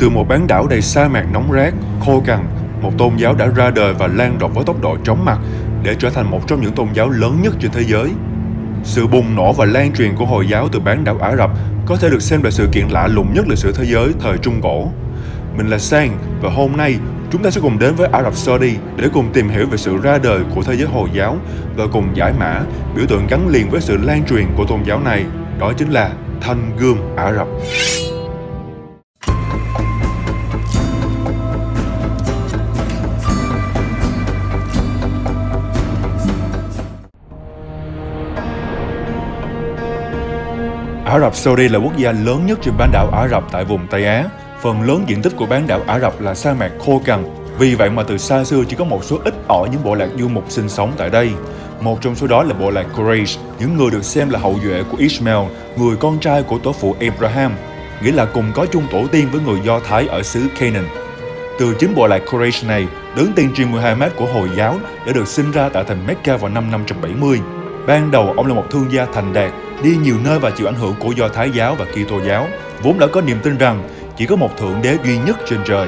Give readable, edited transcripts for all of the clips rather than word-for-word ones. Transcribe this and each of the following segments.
Từ một bán đảo đầy sa mạc nóng rát, khô cằn, một tôn giáo đã ra đời và lan rộng với tốc độ chóng mặt để trở thành một trong những tôn giáo lớn nhất trên thế giới. Sự bùng nổ và lan truyền của Hồi giáo từ bán đảo Ả Rập có thể được xem là sự kiện lạ lùng nhất lịch sử thế giới thời Trung Cổ. Mình là Sang và hôm nay chúng ta sẽ cùng đến với Ả Rập Saudi để cùng tìm hiểu về sự ra đời của thế giới Hồi giáo và cùng giải mã biểu tượng gắn liền với sự lan truyền của tôn giáo này, đó chính là thanh gươm Ả Rập. Ả Rập Saudi là quốc gia lớn nhất trên bán đảo Ả Rập tại vùng Tây Á. Phần lớn diện tích của bán đảo Ả Rập là sa mạc khô cằn, vì vậy mà từ xa xưa chỉ có một số ít ỏi những bộ lạc du mục sinh sống tại đây. Một trong số đó là bộ lạc Quraysh, những người được xem là hậu duệ của Ishmael, người con trai của tổ phụ Abraham, nghĩa là cùng có chung tổ tiên với người Do Thái ở xứ Canaan. Từ chính bộ lạc Quraysh này, đấng tiên tri Muhammad của Hồi giáo đã được sinh ra tại thành Mecca vào năm 570. Ban đầu ông là một thương gia thành đạt, đi nhiều nơi và chịu ảnh hưởng của Do Thái giáo và Kitô giáo, vốn đã có niềm tin rằng chỉ có một thượng đế duy nhất trên trời.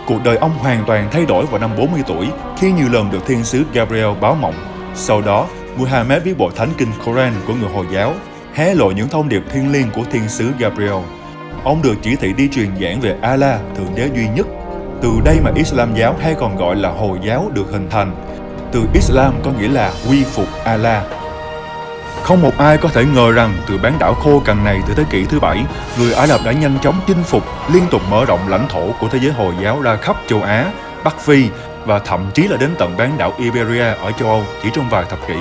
Cuộc đời ông hoàn toàn thay đổi vào năm 40 tuổi khi nhiều lần được thiên sứ Gabriel báo mộng. Sau đó, Muhammad viết bộ thánh kinh Quran của người Hồi giáo, hé lộ những thông điệp thiêng liêng của thiên sứ Gabriel. Ông được chỉ thị đi truyền giảng về Allah, thượng đế duy nhất. Từ đây mà Islam giáo hay còn gọi là Hồi giáo được hình thành. Từ Islam có nghĩa là quy phục Allah. Không một ai có thể ngờ rằng từ bán đảo khô cằn này từ thế kỷ thứ 7, người Ả Rập đã nhanh chóng chinh phục, liên tục mở rộng lãnh thổ của thế giới Hồi giáo ra khắp châu Á, Bắc Phi và thậm chí là đến tận bán đảo Iberia ở châu Âu chỉ trong vài thập kỷ,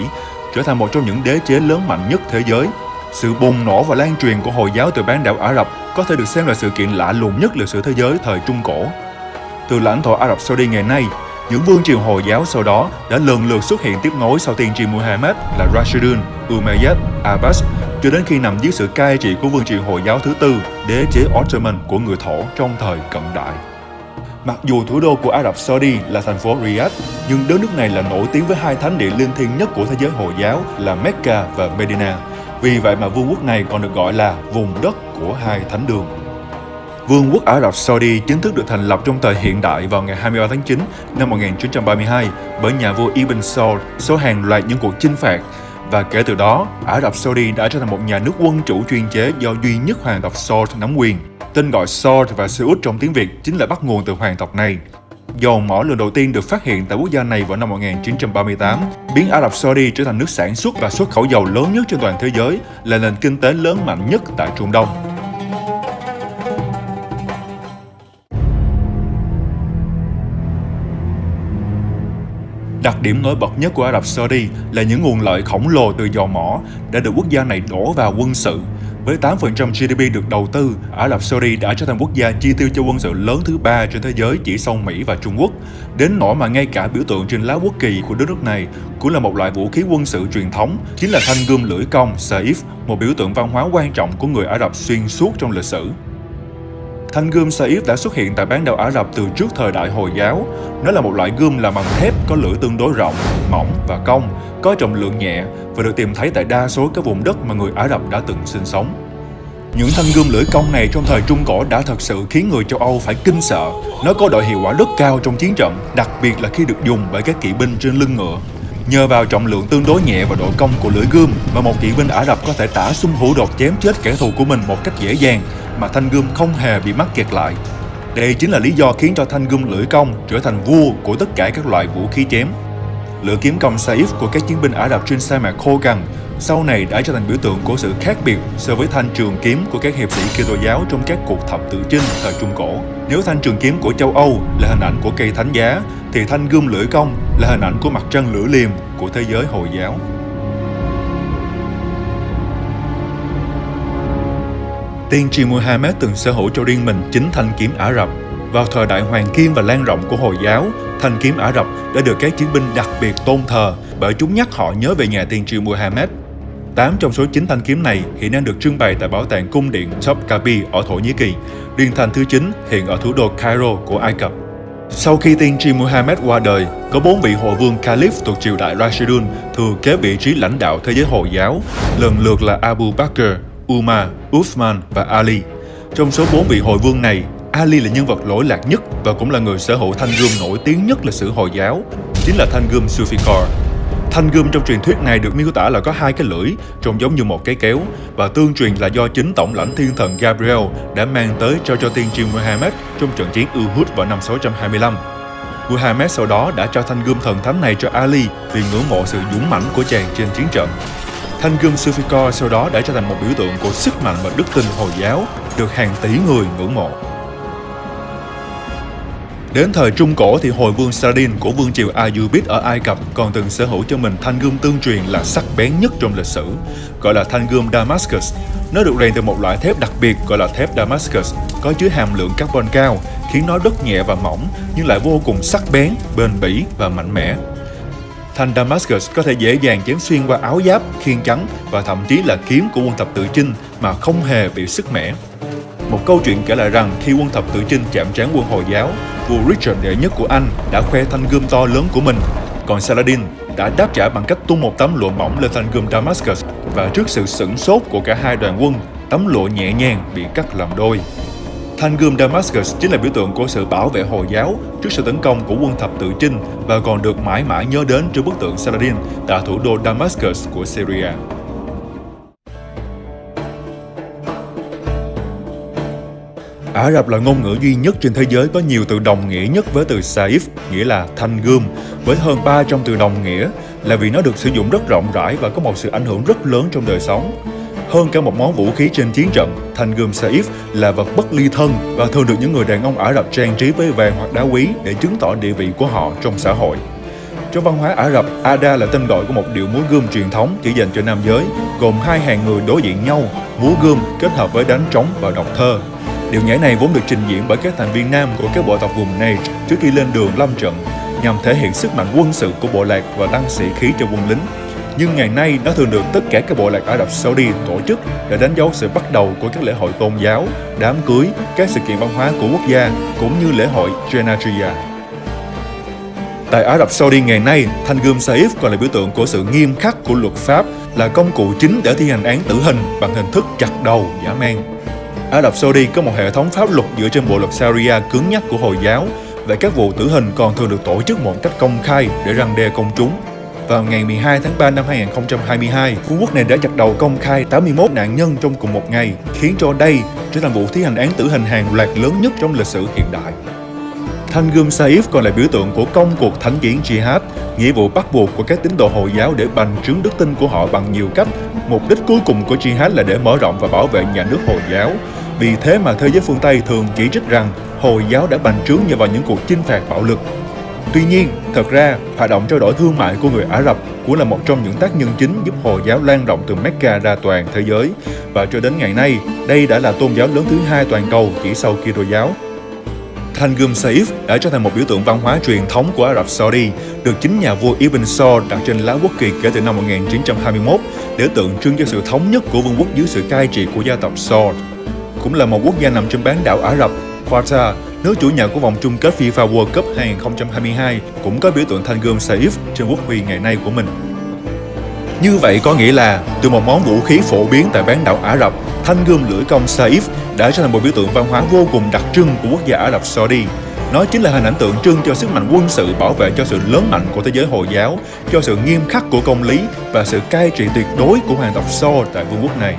trở thành một trong những đế chế lớn mạnh nhất thế giới. Sự bùng nổ và lan truyền của Hồi giáo từ bán đảo Ả Rập có thể được xem là sự kiện lạ lùng nhất lịch sử thế giới thời Trung Cổ. Từ lãnh thổ Ả Rập Saudi ngày nay, những vương triều Hồi giáo sau đó đã lần lượt xuất hiện tiếp nối sau tiên tri Muhammad là Rashidun, Umayyad, Abbas, cho đến khi nằm dưới sự cai trị của vương triều Hồi giáo thứ tư, đế chế Ottoman của người Thổ trong thời cận đại. Mặc dù thủ đô của Ả Rập Saudi là thành phố Riyadh, nhưng đất nước này là nổi tiếng với hai thánh địa linh thiêng nhất của thế giới Hồi giáo là Mecca và Medina. Vì vậy mà vương quốc này còn được gọi là vùng đất của hai thánh đường. Vương quốc Ả Rập Saudi chính thức được thành lập trong thời hiện đại vào ngày 23 tháng 9 năm 1932 bởi nhà vua Ibn Saud sau hàng loạt những cuộc chinh phạt. Và kể từ đó, Ả Rập Saudi đã trở thành một nhà nước quân chủ chuyên chế do duy nhất hoàng tộc Saud nắm quyền. Tên gọi Saud và Saud trong tiếng Việt chính là bắt nguồn từ hoàng tộc này. Dầu mỏ lần đầu tiên được phát hiện tại quốc gia này vào năm 1938, biến Ả Rập Saudi trở thành nước sản xuất và xuất khẩu dầu lớn nhất trên toàn thế giới, là nền kinh tế lớn mạnh nhất tại Trung Đông. Đặc điểm nổi bật nhất của Ả Rập Saudi là những nguồn lợi khổng lồ từ dầu mỏ đã được quốc gia này đổ vào quân sự. Với 8% GDP được đầu tư, Ả Rập Saudi đã trở thành quốc gia chi tiêu cho quân sự lớn thứ 3 trên thế giới chỉ sau Mỹ và Trung Quốc. Đến nỗi mà ngay cả biểu tượng trên lá quốc kỳ của đất nước này cũng là một loại vũ khí quân sự truyền thống, chính là thanh gươm lưỡi cong Saif, một biểu tượng văn hóa quan trọng của người Ả Rập xuyên suốt trong lịch sử. Thanh gươm Saif đã xuất hiện tại bán đảo Ả Rập từ trước thời đại Hồi giáo. Nó là một loại gươm làm bằng thép có lưỡi tương đối rộng, mỏng và cong, có trọng lượng nhẹ và được tìm thấy tại đa số các vùng đất mà người Ả Rập đã từng sinh sống. Những thanh gươm lưỡi cong này trong thời Trung Cổ đã thật sự khiến người châu Âu phải kinh sợ. Nó có độ hiệu quả rất cao trong chiến trận, đặc biệt là khi được dùng bởi các kỵ binh trên lưng ngựa. Nhờ vào trọng lượng tương đối nhẹ và độ cong của lưỡi gươm mà một kỵ binh Ả Rập có thể tả xung hữu đột chém chết kẻ thù của mình một cách dễ dàng, mà thanh gươm không hề bị mắc kẹt lại. Đây chính là lý do khiến cho thanh gươm lưỡi cong trở thành vua của tất cả các loại vũ khí chém. Lưỡi kiếm cong Saif của các chiến binh Ả Rập trên sa mạc khô cằn sau này đã trở thành biểu tượng của sự khác biệt so với thanh trường kiếm của các hiệp sĩ Kitô giáo trong các cuộc thập tự chinh thời Trung Cổ. Nếu thanh trường kiếm của châu Âu là hình ảnh của cây thánh giá, thì thanh gươm lưỡi cong là hình ảnh của mặt trăng lưỡi liềm của thế giới Hồi giáo. Tiên tri Muhammad từng sở hữu cho riêng mình chính thanh kiếm Ả Rập. Vào thời đại hoàng kim và lan rộng của Hồi giáo, thanh kiếm Ả Rập đã được các chiến binh đặc biệt tôn thờ bởi chúng nhắc họ nhớ về nhà tiên tri Muhammad. 8 trong số 9 thanh kiếm này hiện đang được trưng bày tại bảo tàng cung điện Topkapi ở Thổ Nhĩ Kỳ. Riêng thanh thứ 9 hiện ở thủ đô Cairo của Ai Cập. Sau khi tiên tri Muhammad qua đời, có 4 vị hộ vương Caliph thuộc triều đại Rashidun thừa kế vị trí lãnh đạo thế giới Hồi giáo, lần lượt là Abu Bakr, Umar, Uthman và Ali. Trong số 4 vị hội vương này, Ali là nhân vật lỗi lạc nhất và cũng là người sở hữu thanh gươm nổi tiếng nhất lịch sử Hồi giáo, chính là thanh gươm Zulfikar. Thanh gươm trong truyền thuyết này được miêu tả là có hai cái lưỡi, trông giống như một cái kéo, và tương truyền là do chính tổng lãnh thiên thần Gabriel đã mang tới cho tiên tri Muhammad trong trận chiến Uhud vào năm 625. Muhammad sau đó đã trao thanh gươm thần thánh này cho Ali vì ngưỡng mộ sự dũng mãnh của chàng trên chiến trận. Thanh gươm Zulfikar sau đó đã trở thành một biểu tượng của sức mạnh và đức tin Hồi giáo, được hàng tỷ người ngưỡng mộ. Đến thời Trung Cổ thì hồi vương Saladin của vương triều Ayyubid ở Ai Cập còn từng sở hữu cho mình thanh gươm tương truyền là sắc bén nhất trong lịch sử, gọi là thanh gươm Damascus. Nó được rèn từ một loại thép đặc biệt gọi là thép Damascus, có chứa hàm lượng carbon cao, khiến nó rất nhẹ và mỏng nhưng lại vô cùng sắc bén, bền bỉ và mạnh mẽ. Thanh Damascus có thể dễ dàng chém xuyên qua áo giáp, khiên chắn và thậm chí là kiếm của quân thập tự chinh mà không hề bị sứt mẻ. Một câu chuyện kể lại rằng khi quân thập tự chinh chạm trán quân Hồi giáo, vua Richard đệ nhất của Anh đã khoe thanh gươm to lớn của mình, còn Saladin đã đáp trả bằng cách tung một tấm lụa mỏng lên thanh gươm Damascus, và trước sự sửng sốt của cả hai đoàn quân, tấm lụa nhẹ nhàng bị cắt làm đôi. Thanh gươm Damascus chính là biểu tượng của sự bảo vệ Hồi giáo trước sự tấn công của quân thập tự chinh và còn được mãi mãi nhớ đến trên bức tượng Saladin tại thủ đô Damascus của Syria. Ả Rập là ngôn ngữ duy nhất trên thế giới có nhiều từ đồng nghĩa nhất với từ Saif, nghĩa là thanh gươm, với hơn 300 từ đồng nghĩa, là vì nó được sử dụng rất rộng rãi và có một sự ảnh hưởng rất lớn trong đời sống. Hơn cả một món vũ khí trên chiến trận, thanh gươm Saif là vật bất ly thân và thường được những người đàn ông Ả Rập trang trí với vàng hoặc đá quý để chứng tỏ địa vị của họ trong xã hội. Trong văn hóa Ả Rập, Ada là tên gọi của một điệu múa gươm truyền thống chỉ dành cho nam giới, gồm hai hàng người đối diện nhau, múa gươm kết hợp với đánh trống và đọc thơ. Điệu nhảy này vốn được trình diễn bởi các thành viên nam của các bộ tộc vùng Najd trước khi lên đường lâm trận, nhằm thể hiện sức mạnh quân sự của bộ lạc và tăng sĩ khí cho quân lính. Nhưng ngày nay, nó thường được tất cả các bộ lạc Ả Rập Saudi tổ chức để đánh dấu sự bắt đầu của các lễ hội tôn giáo, đám cưới, các sự kiện văn hóa của quốc gia, cũng như lễ hội Janatria. Tại Ả Rập Saudi ngày nay, thanh gươm Saif còn là biểu tượng của sự nghiêm khắc của luật pháp, là công cụ chính để thi hành án tử hình bằng hình thức chặt đầu, dã man. Ả Rập Saudi có một hệ thống pháp luật dựa trên bộ luật Sharia cứng nhắc của Hồi giáo, và các vụ tử hình còn thường được tổ chức một cách công khai để răn đe công chúng. Vào ngày 12 tháng 3 năm 2022, vương quốc này đã chặt đầu công khai 81 nạn nhân trong cùng một ngày, khiến cho đây trở thành vụ thi hành án tử hình hàng loạt lớn nhất trong lịch sử hiện đại. Thanh gươm Saif còn là biểu tượng của công cuộc thánh chiến Jihad, nghĩa vụ bắt buộc của các tín đồ Hồi giáo để bành trướng đức tin của họ bằng nhiều cách. Mục đích cuối cùng của Jihad là để mở rộng và bảo vệ nhà nước Hồi giáo. Vì thế mà thế giới phương Tây thường chỉ trích rằng Hồi giáo đã bành trướng nhờ vào những cuộc chinh phạt bạo lực. Tuy nhiên, thật ra, hoạt động trao đổi thương mại của người Ả Rập cũng là một trong những tác nhân chính giúp Hồi giáo lan rộng từ Mecca ra toàn thế giới. Và cho đến ngày nay, đây đã là tôn giáo lớn thứ hai toàn cầu chỉ sau Kitô giáo. Thanh gươm Saif đã trở thành một biểu tượng văn hóa truyền thống của Ả Rập Saudi, được chính nhà vua Ibn Saud đặt trên lá quốc kỳ kể từ năm 1921 để tượng trưng cho sự thống nhất của vương quốc dưới sự cai trị của gia tộc Saud. Cũng là một quốc gia nằm trên bán đảo Ả Rập, Qatar, nước chủ nhà của vòng chung kết FIFA World Cup 2022, cũng có biểu tượng thanh gươm Saif trên quốc huy ngày nay của mình. Như vậy có nghĩa là, từ một món vũ khí phổ biến tại bán đảo Ả Rập, thanh gươm lưỡi công Saif đã trở thành một biểu tượng văn hóa vô cùng đặc trưng của quốc gia Ả Rập Saudi. Nó chính là hình ảnh tượng trưng cho sức mạnh quân sự bảo vệ cho sự lớn mạnh của thế giới Hồi giáo, cho sự nghiêm khắc của công lý và sự cai trị tuyệt đối của hoàng tộc Saud tại vương quốc này.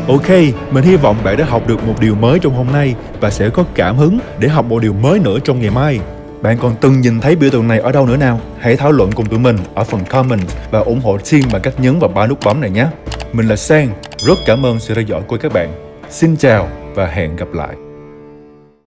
Ok, mình hy vọng bạn đã học được một điều mới trong hôm nay và sẽ có cảm hứng để học một điều mới nữa trong ngày mai. Bạn còn từng nhìn thấy biểu tượng này ở đâu nữa nào? Hãy thảo luận cùng tụi mình ở phần comment và ủng hộ team bằng cách nhấn vào 3 nút bấm này nhé. Mình là Sang, rất cảm ơn sự theo dõi của các bạn. Xin chào và hẹn gặp lại.